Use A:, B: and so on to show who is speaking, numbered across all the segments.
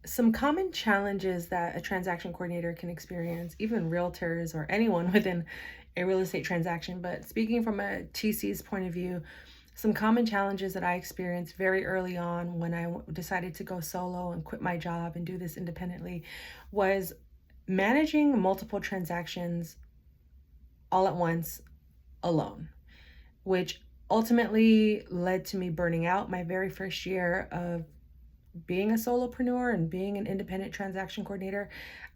A: Some common challenges that a transaction coordinator can experience, even realtors or anyone within a real estate transaction, but speaking from a TC's point of view, some common challenges that I experienced very early on when I decided to go solo and quit my job and do this independently was managing multiple transactions all at once alone, which ultimately led to me burning out my very first year of being a solopreneur and being an independent transaction coordinator.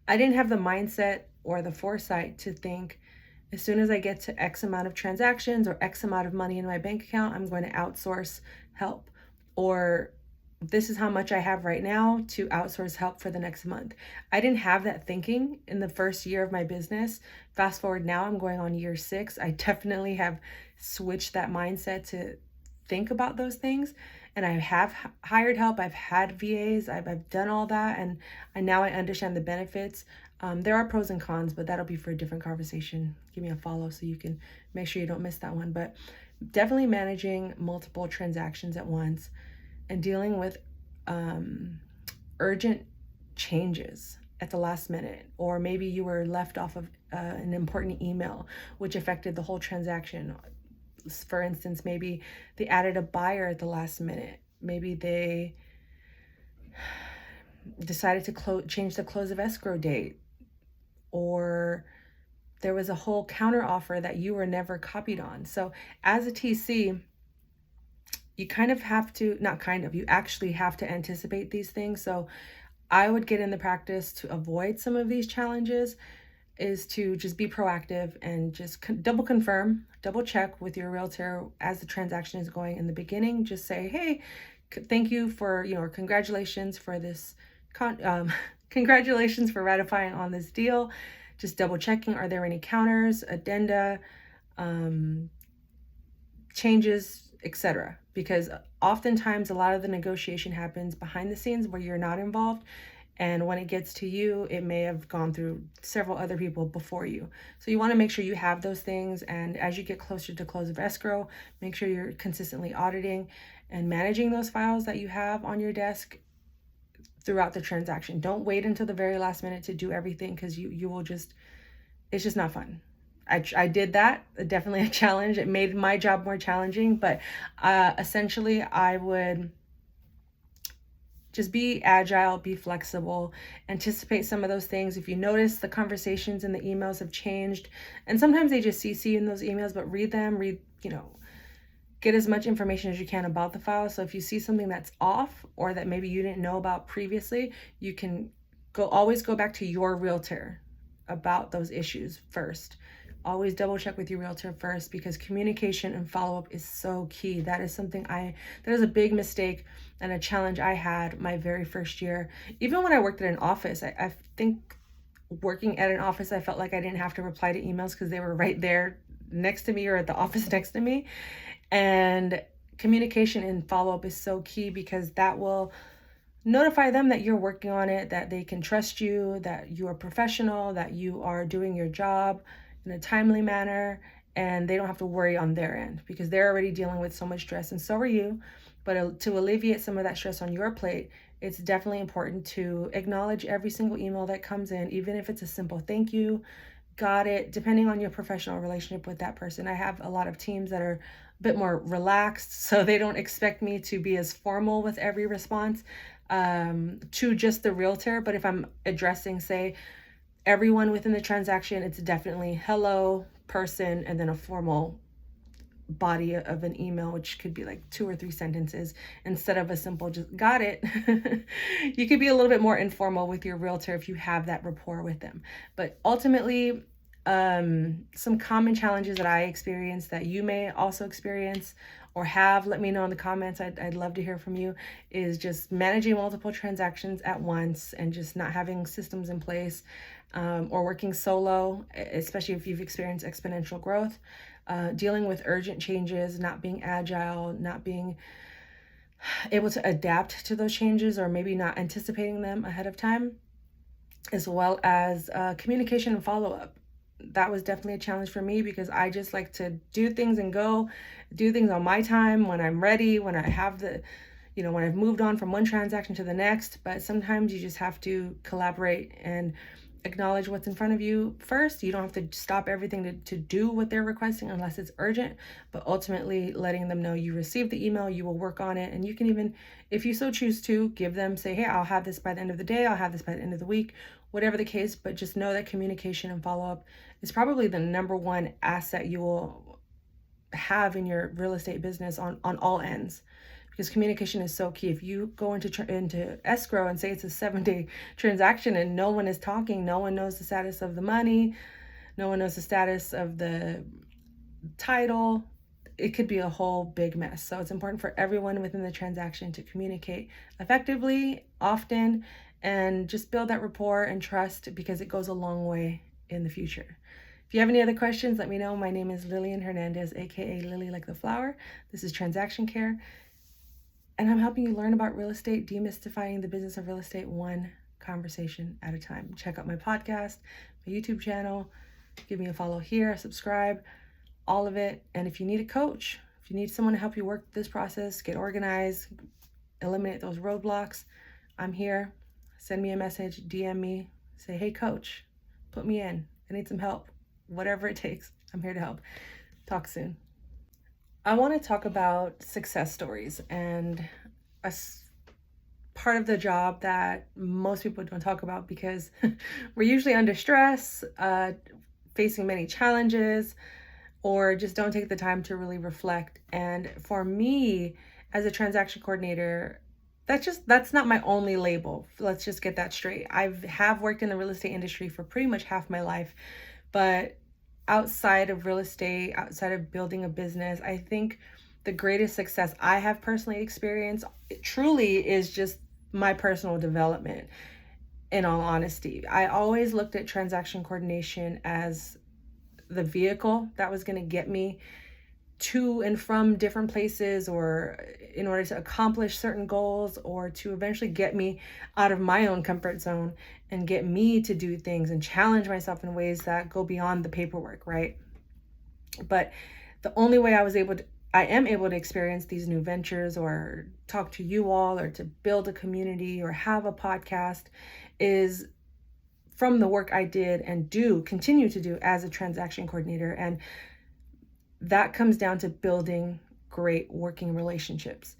A: I didn't have the mindset or the foresight to think as soon as I get to X amount of transactions or X amount of money in my bank account, I'm going to outsource help. Or this is how much I have right now to outsource help for the next month. I didn't have that thinking in the first year of my business. Fast forward now, I'm going on year 6. I definitely have switched that mindset to think about those things. And I have hired help. I've had VAs. I've done all that. And now I understand the benefits. There are pros and cons, but that'll be for a different conversation. Give me a follow so you can make sure you don't miss that one. But definitely managing multiple transactions at once and dealing with urgent changes at the last minute, or maybe you were left off of an important email which affected the whole transaction. For instance, maybe they added a buyer at the last minute. Maybe they decided to change the close of escrow date, or there was a whole counter offer that you were never copied on. So as a TC, you kind of have to, not kind of, you actually have to anticipate these things. So I would get in the practice to avoid some of these challenges is to just be proactive and just double confirm, double check with your realtor as the transaction is going in the beginning. Just say, hey, thank you for, or congratulations for this, congratulations for ratifying on this deal. Just double checking, are there any counters, addenda, changes, etc. Because oftentimes a lot of the negotiation happens behind the scenes where you're not involved. And when it gets to you, it may have gone through several other people before you. So you want to make sure you have those things. And as you get closer to close of escrow, make sure you're consistently auditing and managing those files that you have on your desk throughout the transaction. Don't wait until the very last minute to do everything, because you will just, it's just not fun. I did that, definitely a challenge. It made my job more challenging, but essentially I would just be agile, be flexible, anticipate some of those things. If you notice the conversations and the emails have changed, and sometimes they just CC in those emails, but read them, get as much information as you can about the file. So if you see something that's off or that maybe you didn't know about previously, you can always go back to your realtor about those issues first. Always double check with your realtor first, because communication and follow-up is so key. That is something that is a big mistake and a challenge I had my very first year. Even when I worked at an office, I think working at an office, I felt like I didn't have to reply to emails because they were right there next to me or at the office next to me. And communication and follow-up is so key, because that will notify them that you're working on it, that they can trust you, that you are professional, that you are doing your job in a timely manner, and they don't have to worry on their end because they're already dealing with so much stress, and so are you. But to alleviate some of that stress on your plate, it's definitely important to acknowledge every single email that comes in, even if it's a simple thank you, got it, depending on your professional relationship with that person. I have a lot of teams that are a bit more relaxed, so they don't expect me to be as formal with every response to just the realtor. But if I'm addressing, say, everyone within the transaction, it's definitely hello, person, and then a formal body of an email, which could be like 2 or 3 sentences instead of a simple just got it. You could be a little bit more informal with your realtor if you have that rapport with them. But ultimately, some common challenges that I experienced that you may also experience or have, let me know in the comments. I'd love to hear from you, is just managing multiple transactions at once and just not having systems in place, or working solo, especially if you've experienced exponential growth, dealing with urgent changes, not being agile, not being able to adapt to those changes, or maybe not anticipating them ahead of time, as well as communication and follow-up. That was definitely a challenge for me, because I just like to do things and do things on my time, when I'm ready, when I have the when I've moved on from one transaction to the next, but sometimes you just have to collaborate and acknowledge what's in front of you first. You don't have to stop everything to do what they're requesting unless it's urgent, but ultimately letting them know you received the email, you will work on it. And you can even, if you so choose to, say, hey, I'll have this by the end of the day, I'll have this by the end of the week, whatever the case. But just know that communication and follow-up is probably the number one asset you will have in your real estate business on all ends, because communication is so key. If you go into escrow and say it's a 7-day transaction and no one is talking, no one knows the status of the money, no one knows the status of the title, it could be a whole big mess. So it's important for everyone within the transaction to communicate effectively, often, and just build that rapport and trust, because it goes a long way in the future. If you have any other questions, let me know. My name is Lillian Hernandez, aka Lily Like the Flower. This is Transaction Care, and I'm helping you learn about real estate, demystifying the business of real estate one conversation at a time. Check out my podcast, my YouTube channel, give me a follow here, subscribe, all of it. And if you need a coach, if you need someone to help you work this process, get organized, eliminate those roadblocks, I'm here. Send me a message, DM me, say, hey coach, put me in, I need some help. Whatever it takes, I'm here to help. Talk soon. I want to talk about success stories, and a part of the job that most people don't talk about, because we're usually under stress, facing many challenges, or just don't take the time to really reflect. And for me, as a transaction coordinator, that's not my only label. Let's just get that straight. I have worked in the real estate industry for pretty much half my life, but outside of real estate, outside of building a business, I think the greatest success I have personally experienced truly is just my personal development. In all honesty, I always looked at transaction coordination as the vehicle that was going to get me to and from different places, or in order to accomplish certain goals, or to eventually get me out of my own comfort zone and get me to do things and challenge myself in ways that go beyond the paperwork, right? But the only way I am able to experience these new ventures, or talk to you all, or to build a community, or have a podcast, is from the work I did and continue to do as a transaction coordinator. And that comes down to building great working relationships.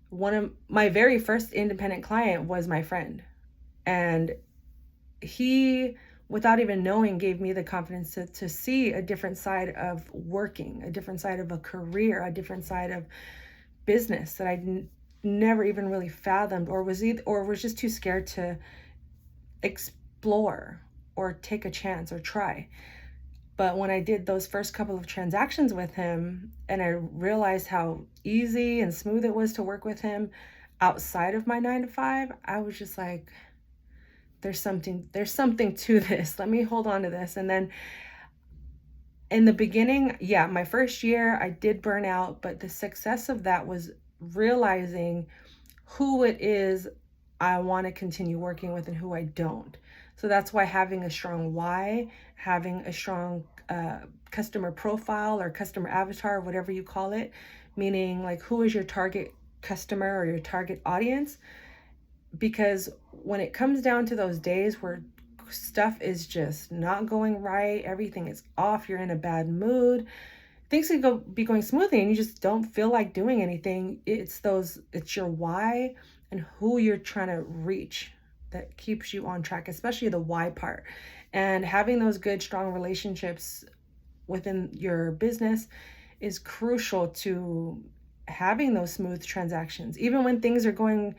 A: One of my very first independent client was my friend, and he, without even knowing, gave me the confidence to see a different side of working, a different side of a career, a different side of business that I never even really fathomed, or was just too scared to explore or take a chance or try. But when I did those first couple of transactions with him, and I realized how easy and smooth it was to work with him outside of my 9-to-5, I was just like, there's something to this. Let me hold on to this. And then in the beginning, my first year I did burn out, but the success of that was realizing who it is I want to continue working with and who I don't. So that's why having a strong why, having a strong customer profile or customer avatar, whatever you call it, meaning like who is your target customer or your target audience. Because when it comes down to those days where stuff is just not going right, everything is off, you're in a bad mood, things could be going smoothly and you just don't feel like doing anything. It's your why and who you're trying to reach that keeps you on track, especially the why part. And having those good, strong relationships within your business is crucial to having those smooth transactions. Even when things are going,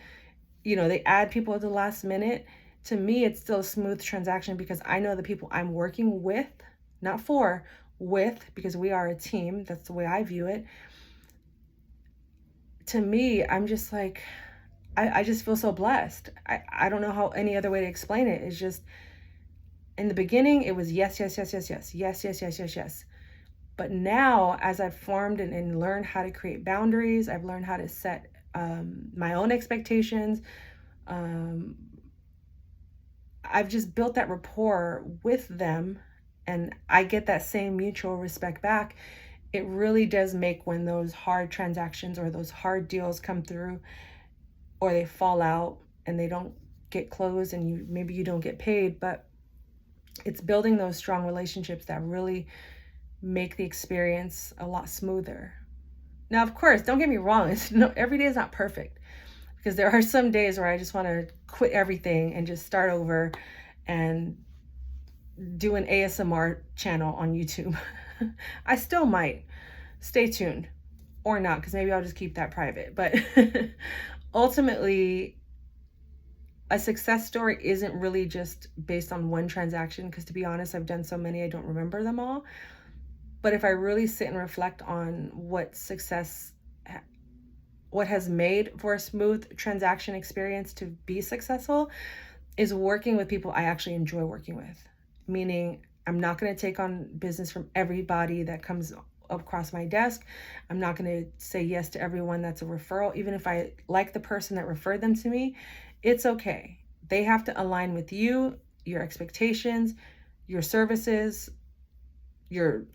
A: they add people at the last minute. To me, it's still a smooth transaction because I know the people I'm working with, not for, with, because we are a team. That's the way I view it. To me, I'm just like, I just feel so blessed. I don't know how any other way to explain it. It's just, in the beginning, it was yes. But now, as I've formed and learned how to create boundaries, I've learned how to set my own expectations. I've just built that rapport with them, and I get that same mutual respect back. It really does make, when those hard transactions or those hard deals come through, or they fall out and they don't get closed, and maybe you don't get paid. But it's building those strong relationships that really make the experience a lot smoother. Now, of course, don't get me wrong, every day is not perfect, because there are some days where I just want to quit everything and just start over and do an ASMR channel on YouTube. I still might. Stay tuned, or not, because maybe I'll just keep that private. But ultimately, a success story isn't really just based on one transaction, because to be honest, I've done so many I don't remember them all. But if I really sit and reflect on what has made for a smooth transaction experience to be successful, is working with people I actually enjoy working with. Meaning, I'm not going to take on business from everybody that comes across my desk. I'm not going to say yes to everyone that's a referral. Even if I like the person that referred them to me, it's okay. They have to align with you, your expectations, your services, your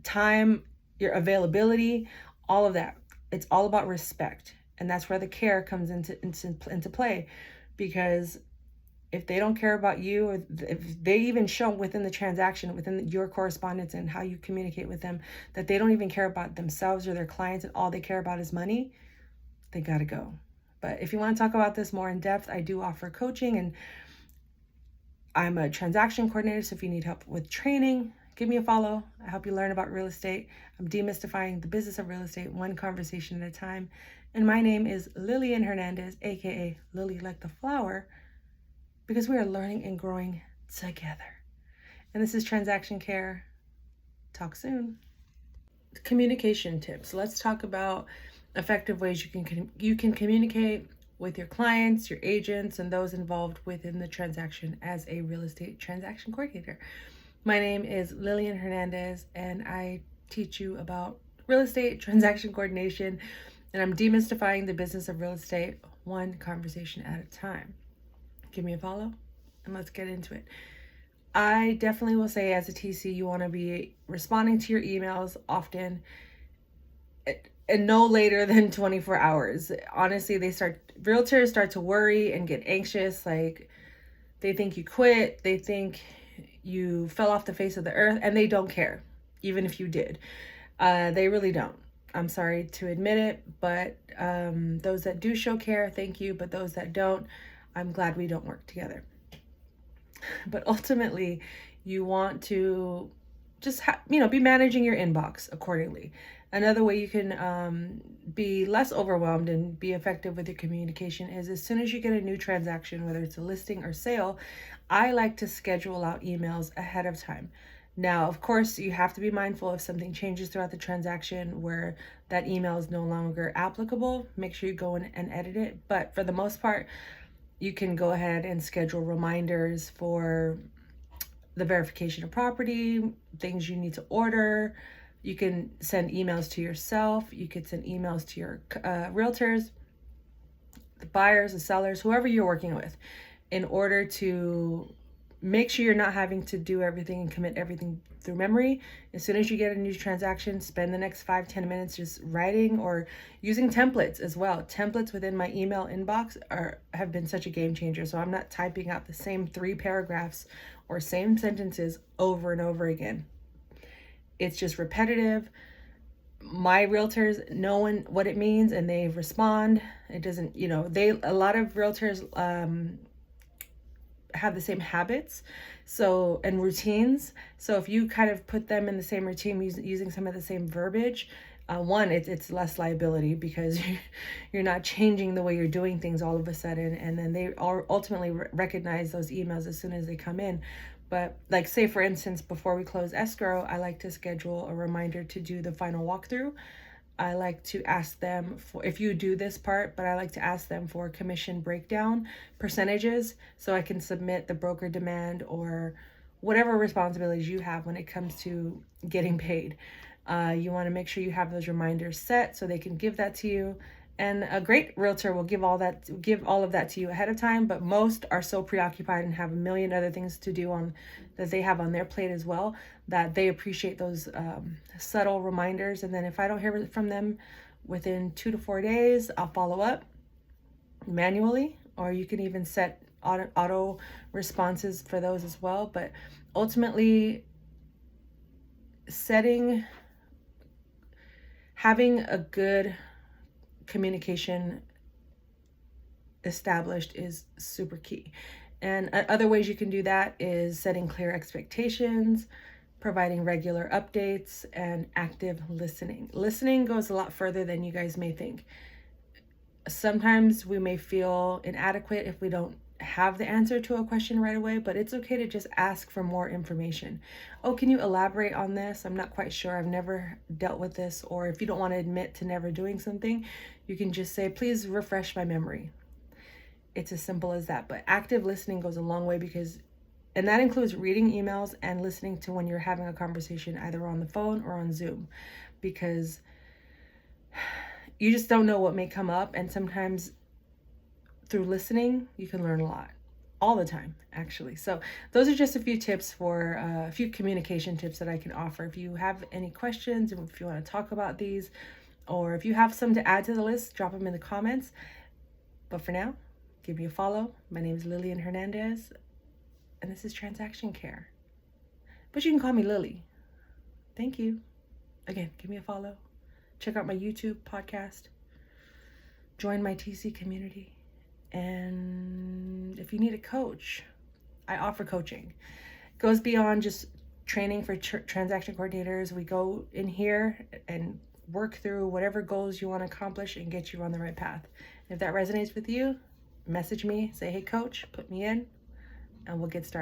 A: time, your availability, all of that. It's all about respect. And that's where the care comes into play. Because if they don't care about you, or if they even show within the transaction, within your correspondence and how you communicate with them, that they don't even care about themselves or their clients and all they care about is money, they gotta go. But if you want to talk about this more in depth, I do offer coaching, and I'm a transaction coordinator. So if you need help with training, give me a follow. I help you learn about real estate. I'm demystifying the business of real estate one conversation at a time. And my name is Lillian Hernandez, aka Lily like the flower, because we are learning and growing together. And this is Transaction Care. Talk soon. Communication tips. Let's talk about effective ways you can communicate with your clients, your agents, and those involved within the transaction as a real estate transaction coordinator. My name is Lillian Hernandez, and I teach you about real estate transaction coordination, and I'm demystifying the business of real estate one conversation at a time. Give me a follow and let's get into it. I definitely will say, as a TC, you want to be responding to your emails often and no later than 24 hours. Honestly, realtors start to worry and get anxious. Like, they think you quit, they think you fell off the face of the earth, and they don't care, even if you did. They really don't. I'm sorry to admit it, but those that do show care, thank you. But those that don't, I'm glad we don't work together. But ultimately, you want to just be managing your inbox accordingly. Another way you can be less overwhelmed and be effective with your communication is, as soon as you get a new transaction, whether it's a listing or sale, I like to schedule out emails ahead of time. Now, of course, you have to be mindful if something changes throughout the transaction where that email is no longer applicable. Make sure you go in and edit it. But for the most part, you can go ahead and schedule reminders for the verification of property, things you need to order. You can send emails to yourself. You could send emails to your realtors, the buyers, the sellers, whoever you're working with, in order to make sure you're not having to do everything and commit everything through memory. As soon as you get a new transaction, spend the next 5-10 minutes just writing or using templates as well. Templates within my email inbox have been such a game changer. So I'm not typing out the same 3 paragraphs or same sentences over and over again. It's just repetitive. My realtors know what it means, and they respond. It doesn't, a lot of realtors have the same habits and routines. So if you kind of put them in the same routine using some of the same verbiage, it's less liability, because you're not changing the way you're doing things all of a sudden, and then they ultimately recognize those emails as soon as they come in. But like, say for instance, before we close escrow, I like to schedule a reminder to do the final walkthrough. I like to ask them for, if you do this part, but I like to ask them for commission breakdown percentages, so I can submit the broker demand or whatever responsibilities you have when it comes to getting paid. You want to make sure you have those reminders set so they can give that to you. And a great realtor will give all of that to you ahead of time, but most are so preoccupied and have a million other things to do that they have on their plate as well, that they appreciate those subtle reminders. And then if I don't hear from them within 2 to 4 days, I'll follow up. manually, or you can even set auto responses for those as well. But ultimately, having a good communication established is super key. And other ways you can do that is setting clear expectations, providing regular updates, and active listening. Listening goes a lot further than you guys may think. Sometimes we may feel inadequate if we don't have the answer to a question right away, but it's okay to just ask for more information. Oh, can you elaborate on this? I'm not quite sure. I've never dealt with this. Or if you don't want to admit to never doing something, you can just say, please refresh my memory. It's as simple as that. But active listening goes a long way and that includes reading emails and listening to when you're having a conversation either on the phone or on Zoom, because you just don't know what may come up. And sometimes through listening, you can learn a lot, all the time, actually. So those are just a few tips a few communication tips that I can offer. If you have any questions, if you want to talk about these, or if you have some to add to the list, drop them in the comments. But for now, give me a follow. My name is Lillian Hernandez, and this is Transaction Care. But you can call me Lily. Thank you. Again, give me a follow. Check out my YouTube podcast. Join my TC community. And if you need a coach, I offer coaching. It goes beyond just training for transaction coordinators. We go in here and work through whatever goals you want to accomplish and get you on the right path. If that resonates with you, message me, say, hey coach, put me in, and we'll get started.